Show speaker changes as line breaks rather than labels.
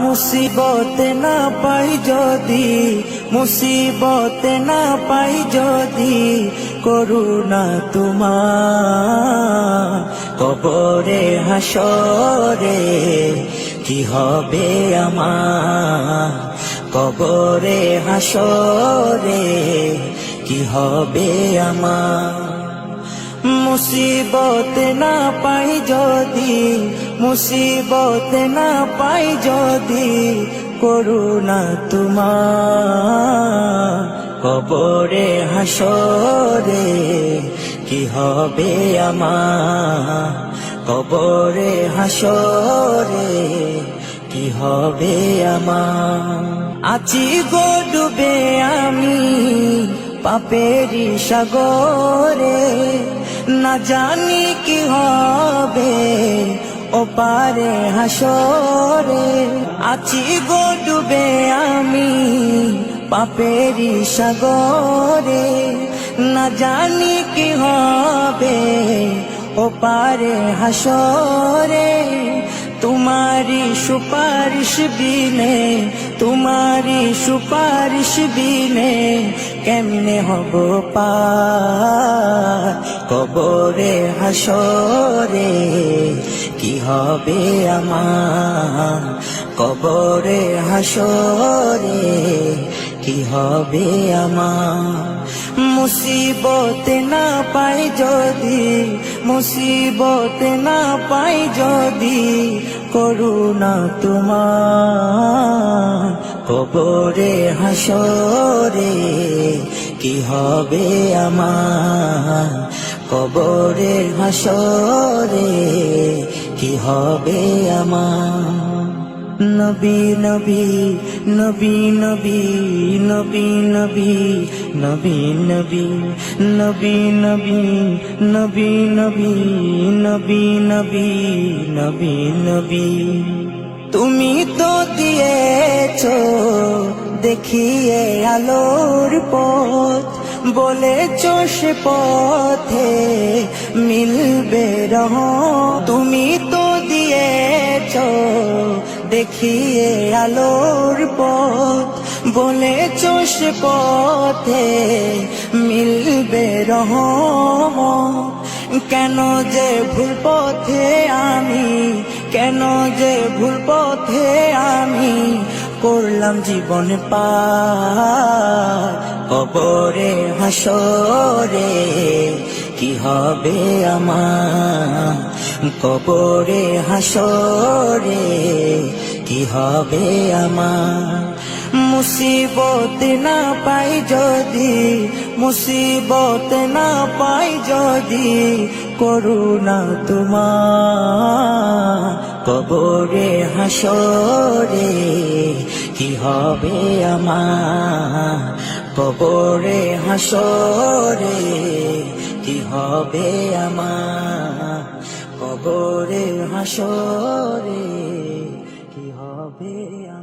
মুসিবত না পাই যদি, মুসিবত না পাই যদি, করুণা তোমার কবরে হাসরে কি হবে আমার, কবরে হাসরে কি হবে আমার। মুসিবত না পাই যদি, মুসিবত না পাই যদি, করুণা তোমার কবরে হাসরে কি হবে আমার, কবরে হাসরে কি হবে আমার। আছি গো ডুবে আমি পাপেরি সাগরে, না জানি কি হবে ও পারে হাসরে। আছি গো ডুবে আমি পাপেরি সাগরে, না জানি কি হবে ও পারে হাসরে। তোমারি সুপারিশ বিনে, তোমারি সুপারিশ বিনে কেমনে হব পার, কবরে হাসরে কি হবে আমার, কবরে হাসরে কি হবে আমার। মুসিবত না পাই যদি, মুসিবত না পাই যদি, করুণা তোমার কবরে হাসরে কি হবে আমার, কবরে হাসরে কি হবে আমার। নবী নবী নবী নবী নবী নবী নবী নবী নবী নবী নবী নবী নবী নবী নবী নবী। তুমি তো দিয়েছো দেখিয়ে আলোর পথ, বলেছো সে পথে মিলবে রহমত। তুমি তো দিয়েছো দেখিয়ে আলোর পথ, বলেছো সে পথে মিলবে রহমত। কেন যে ভুল পথে আমি, কেন যে ভুল পথে আমি করলাম জীবন পার, কবরে হাসরে কি হবে আমার, কবরে হাসরে কি হবে আমার। মুসিবত না পাই যদি, মুসিবত না পাই যদি, করুণা তোমার কবরে হাসরে কি হবে আমার, কবরে হাসরে কি হবে আমার, কবরে হাসরে কি হবে আমার।